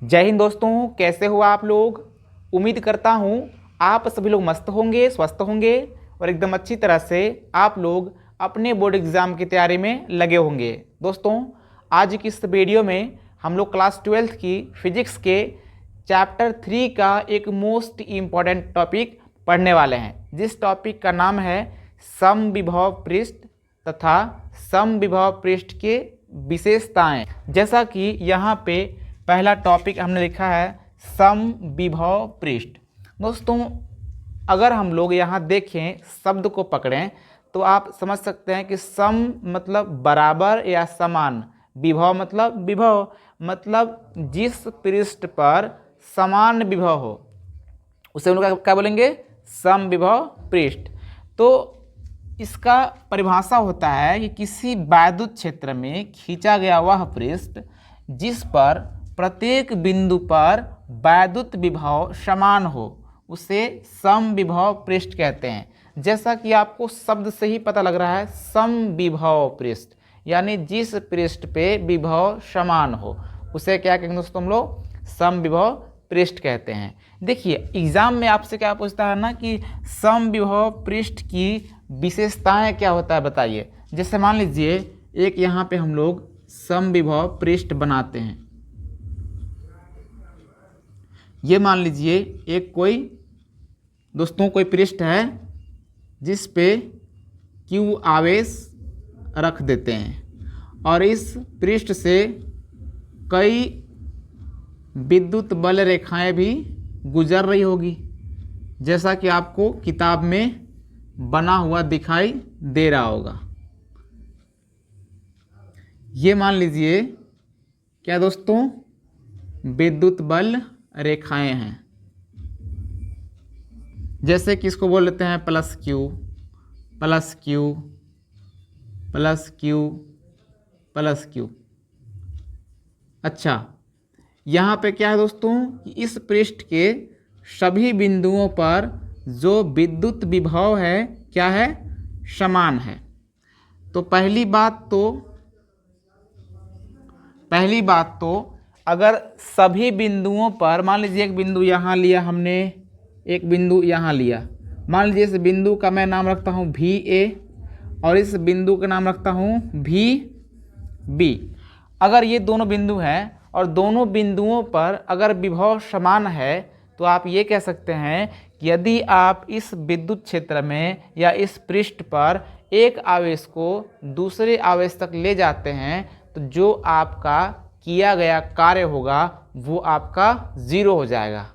जय हिंद दोस्तों, कैसे हो आप लोग। उम्मीद करता हूँ आप सभी लोग मस्त होंगे, स्वस्थ होंगे और एकदम अच्छी तरह से आप लोग अपने बोर्ड एग्ज़ाम की तैयारी में लगे होंगे। दोस्तों, आज की इस वीडियो में हम लोग क्लास 12th की फिजिक्स के चैप्टर 3 का एक मोस्ट इम्पॉर्टेंट टॉपिक पढ़ने वाले हैं, जिस टॉपिक का नाम है समविभव पृष्ठ तथा समविभव पृष्ठ के विशेषताएं। जैसा कि यहाँ पे पहला टॉपिक हमने लिखा है समविभव पृष्ठ। दोस्तों, अगर हम लोग यहाँ देखें, शब्द को पकड़ें तो आप समझ सकते हैं कि सम मतलब बराबर या समान, विभव मतलब विभव मतलब जिस पृष्ठ पर समान विभव हो उसे हम लोग क्या बोलेंगे, समविभव पृष्ठ। तो इसका परिभाषा होता है कि किसी वैद्युत क्षेत्र में खींचा गया वह पृष्ठ जिस पर प्रत्येक बिंदु पर वैद्युत विभव समान हो उसे समविभव पृष्ठ कहते हैं। जैसा कि आपको शब्द से ही पता लग रहा है, समविभव पृष्ठ यानी जिस पृष्ठ पे विभव समान हो उसे क्या कहेंगे दोस्तों, हम लोग समविभव पृष्ठ कहते हैं। देखिए, एग्जाम में आपसे क्या पूछता है ना कि समविभव पृष्ठ की विशेषताएं क्या होता है, बताइए। जैसे मान लीजिए एक यहाँ पे हम लोग समविभव पृष्ठ बनाते हैं। ये मान लीजिए एक कोई दोस्तों कोई पृष्ठ है जिस पे Q आवेश रख देते हैं और इस पृष्ठ से कई विद्युत बल रेखाएं भी गुजर रही होगी, जैसा कि आपको किताब में बना हुआ दिखाई दे रहा होगा। ये मान लीजिए क्या दोस्तों, विद्युत बल रेखाएं हैं, जैसे कि इसको बोल लेते हैं plus Q plus Q plus Q plus Q. अच्छा, यहाँ पे क्या है दोस्तों कि इस पृष्ठ के सभी बिंदुओं पर जो विद्युत विभव है क्या है, समान है। तो पहली बात तो अगर सभी बिंदुओं पर, मान लीजिए एक बिंदु यहाँ लिया हमने, एक बिंदु यहाँ लिया, मान लीजिए इस बिंदु का मैं नाम रखता हूँ VA और इस बिंदु का नाम रखता हूँ VB। अगर ये दोनों बिंदु हैं और दोनों बिंदुओं पर अगर विभव समान है तो आप ये कह सकते हैं कि यदि आप इस विद्युत क्षेत्र में या इस पृष्ठ पर एक आवेश को दूसरे आवेश तक ले जाते हैं तो जो आपका किया गया कार्य होगा वो आपका जीरो हो जाएगा।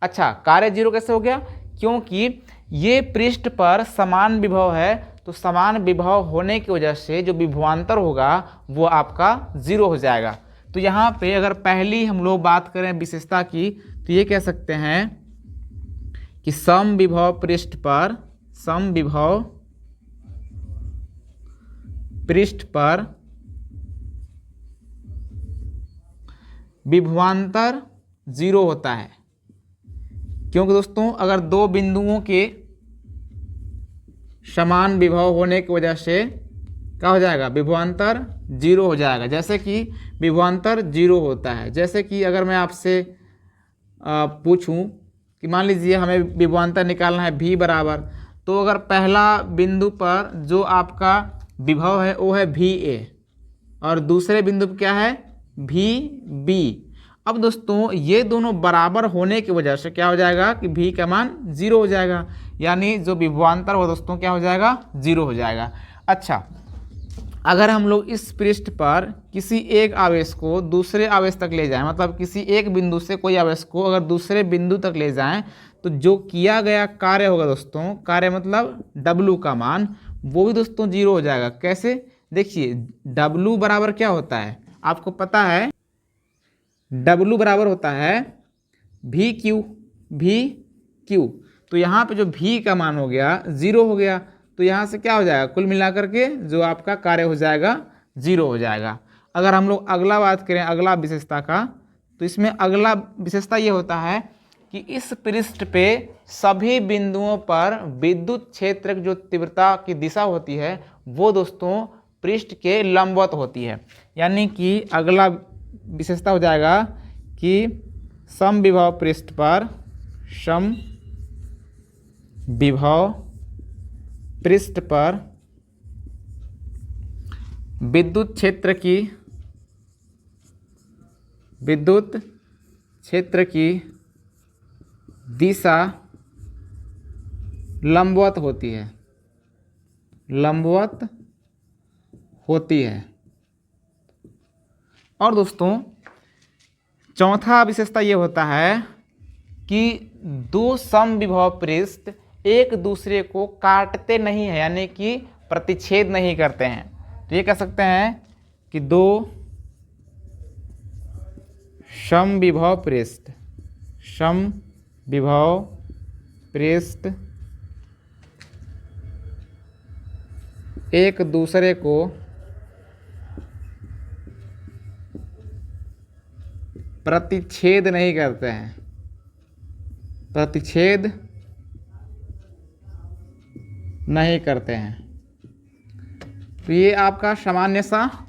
अच्छा, कार्य जीरो कैसे हो गया, क्योंकि ये पृष्ठ पर समान विभव है, तो समान विभव होने की वजह से जो विभवांतर होगा वो आपका जीरो हो जाएगा। तो यहाँ पे अगर पहली हम लोग बात करें विशेषता की तो ये कह सकते हैं कि समविभव पृष्ठ पर, समविभव पृष्ठ पर विभवांतर जीरो होता है, क्योंकि दोस्तों अगर दो बिंदुओं के समान विभव होने की वजह से क्या हो जाएगा, विभवांतर जीरो हो जाएगा। जैसे कि विभवांतर जीरो होता है, जैसे कि अगर मैं आपसे पूछूं कि मान लीजिए हमें विभवांतर निकालना है V बराबर, तो अगर पहला बिंदु पर जो आपका विभव है वो है VA और दूसरे बिंदु पर क्या है VB। अब दोस्तों ये दोनों बराबर होने की वजह से क्या हो जाएगा कि V का मान जीरो हो जाएगा, यानी जो विभवांतर हो दोस्तों क्या हो जाएगा, जीरो हो जाएगा। अच्छा, अगर हम लोग इस पृष्ठ पर किसी एक आवेश को दूसरे आवेश तक ले जाएं, मतलब किसी एक बिंदु से कोई आवेश को अगर दूसरे बिंदु तक ले जाएं तो जो किया गया कार्य होगा दोस्तों, कार्य मतलब W का मान, वो भी दोस्तों जीरो हो जाएगा। कैसे, देखिए W बराबर क्या होता है, आपको पता है W बराबर होता है VQ। तो यहाँ पे जो V का मान हो गया जीरो हो गया, तो यहाँ से क्या हो जाएगा, कुल मिलाकर के जो आपका कार्य हो जाएगा जीरो हो जाएगा। अगर हम लोग अगला बात करें, अगला विशेषता का, तो इसमें अगला विशेषता ये होता है कि इस पृष्ठ पे सभी बिंदुओं पर विद्युत क्षेत्र की जो तीव्रता की दिशा होती है वो दोस्तों पृष्ठ के लंबवत होती है। यानी कि अगला विशेषता हो जाएगा कि समविभव पृष्ठ पर समविभव पृष्ठ पर विद्युत क्षेत्र की दिशा लंबवत होती है। और दोस्तों चौथा विशेषता ये होता है कि दो समविभव पृष्ठ एक दूसरे को काटते नहीं हैं, यानी कि प्रतिच्छेद नहीं करते हैं। तो ये कह सकते हैं कि दो समविभव पृष्ठ एक दूसरे को प्रतिच्छेद नहीं करते हैं, तो ये आपका सामान्य सा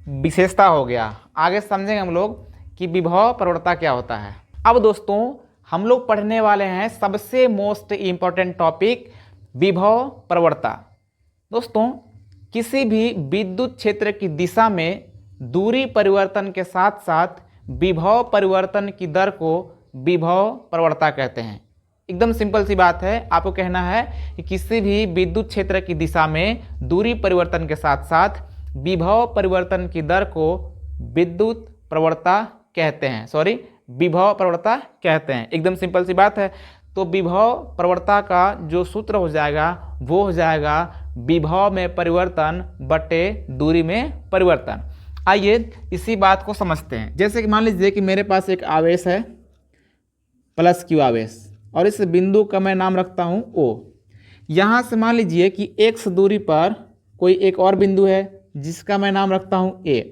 विशेषता हो गया। आगे समझेंगे हम लोग कि विभव प्रवणता क्या होता है। अब दोस्तों हम लोग पढ़ने वाले हैं सबसे मोस्ट इम्पॉर्टेंट टॉपिक, विभव प्रवणता। दोस्तों किसी भी विद्युत क्षेत्र की दिशा में दूरी परिवर्तन के साथ साथ विभव परिवर्तन की दर को विभव प्रवणता कहते हैं। एकदम सिंपल सी बात है, आपको कहना है कि किसी भी विद्युत क्षेत्र की दिशा में दूरी परिवर्तन के साथ साथ विभव परिवर्तन की दर को विद्युत प्रवणता कहते हैं, विभव प्रवणता कहते हैं। एकदम सिंपल सी बात है। तो विभव प्रवणता का जो सूत्र हो जाएगा वो हो जाएगा विभव में परिवर्तन बटे दूरी में परिवर्तन। आइए इसी बात को समझते हैं। जैसे कि मान लीजिए कि मेरे पास एक आवेश है प्लस क्यू आवेश, और इस बिंदु का मैं नाम रखता हूँ O। यहाँ से मान लीजिए कि x दूरी पर कोई एक और बिंदु है जिसका मैं नाम रखता हूँ A।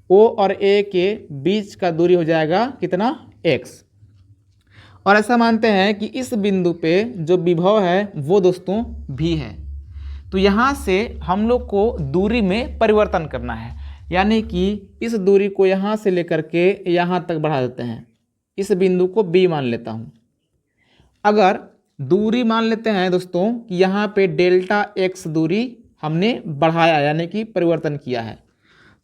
O और A के बीच का दूरी हो जाएगा कितना, x। और ऐसा मानते हैं कि इस बिंदु पे जो विभव है वो दोस्तों V है। तो यहाँ से हम लोग को दूरी में परिवर्तन करना है, यानी कि इस दूरी को यहाँ से लेकर के यहाँ तक बढ़ा देते हैं। इस बिंदु को B मान लेता हूँ। अगर दूरी मान लेते हैं दोस्तों कि यहाँ पे डेल्टा x दूरी हमने बढ़ाया, यानी कि परिवर्तन किया है।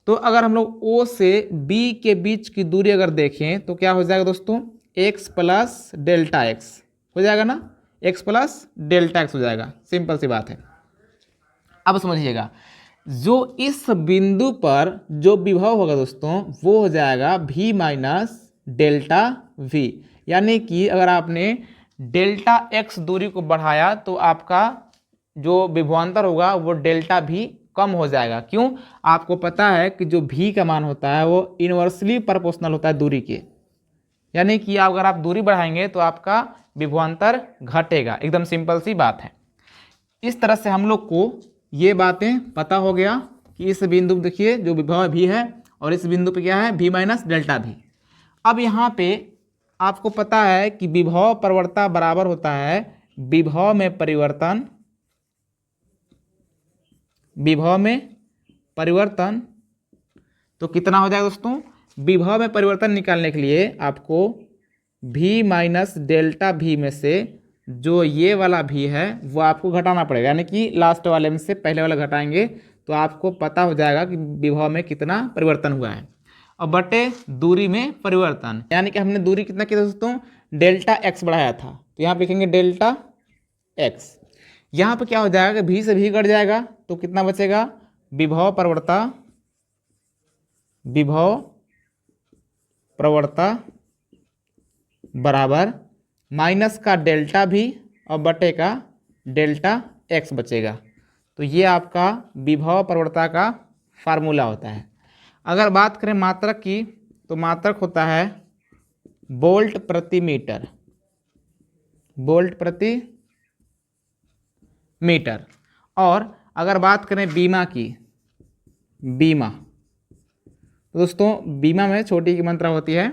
तो अगर हम लोग O से B के बीच की दूरी अगर देखें तो क्या हो जाएगा दोस्तों, x प्लस डेल्टा x हो जाएगा ना, x प्लस डेल्टा x हो जाएगा। सिंपल सी बात है। अब समझिएगा, जो इस बिंदु पर जो विभव होगा दोस्तों वो हो जाएगा v माइनस डेल्टा v, यानी कि अगर आपने डेल्टा x दूरी को बढ़ाया तो आपका जो विभवांतर होगा वो डेल्टा v कम हो जाएगा। क्यों, आपको पता है कि जो v का मान होता है वो इनवर्सली प्रोपोर्शनल होता है दूरी के, यानी कि अगर आप दूरी बढ़ाएंगे तो आपका विभवांतर घटेगा। एकदम सिंपल सी बात है। इस तरह से हम लोग को ये बातें पता हो गया कि इस बिंदु पे देखिए जो विभव v है और इस बिंदु पे क्या है v माइनस डेल्टा v। अब यहाँ पे आपको पता है कि विभव प्रवणता बराबर होता है विभव में परिवर्तन। तो कितना हो जाएगा दोस्तों, विभव में परिवर्तन निकालने के लिए आपको v माइनस डेल्टा v में से जो ये वाला v है वो आपको घटाना पड़ेगा, यानी कि लास्ट वाले में से पहले वाला घटाएंगे तो आपको पता हो जाएगा कि विभव में कितना परिवर्तन हुआ है। और बटे दूरी में परिवर्तन, यानी कि हमने दूरी कितना किया दोस्तों, डेल्टा x बढ़ाया था, तो यहाँ पे लिखेंगे डेल्टा x। यहाँ पे क्या हो जाएगा, v से v घट जाएगा तो कितना बचेगा, विभव प्रवणता बराबर माइनस का डेल्टा v और बटे का डेल्टा x बचेगा। तो ये आपका विभव प्रवणता का फार्मूला होता है। अगर बात करें मात्रक की तो मात्रक होता है वोल्ट प्रति मीटर। और अगर बात करें बीमा की, तो दोस्तों बीमा में छोटी की मात्रा होती है।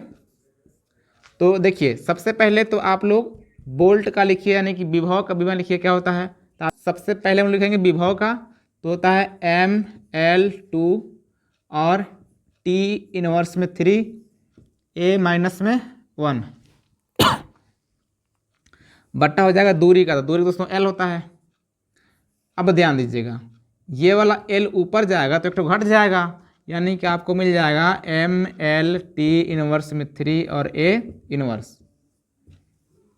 तो देखिए सबसे पहले तो आप लोग वोल्ट का लिखिए, यानी कि विभव का बीमा लिखिए क्या होता है। तो सबसे पहले हम लिखेंगे विभव का, तो होता है ml2 और T इनवर्स में 3 ए माइनस में 1 बट्टा हो जाएगा दूरी का, तो दूरी दोस्तों एल होता है। अब ध्यान दीजिएगा, ये वाला एल ऊपर जाएगा तो एक तो घट जाएगा, यानी कि आपको मिल जाएगा एम एल टी इनवर्स में 3 और ए इनवर्स।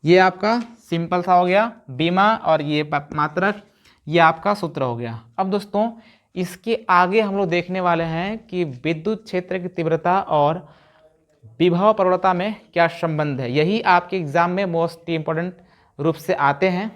ये आपका सिंपल सा हो गया बीमा, और ये मात्रक, ये आपका सूत्र हो गया। अब दोस्तों इसके आगे हम लोग देखने वाले हैं कि विद्युत क्षेत्र की तीव्रता और विभव प्रवणता में क्या संबंध है। यही आपके एग्जाम में मोस्ट इंपॉर्टेंट रूप से आते हैं।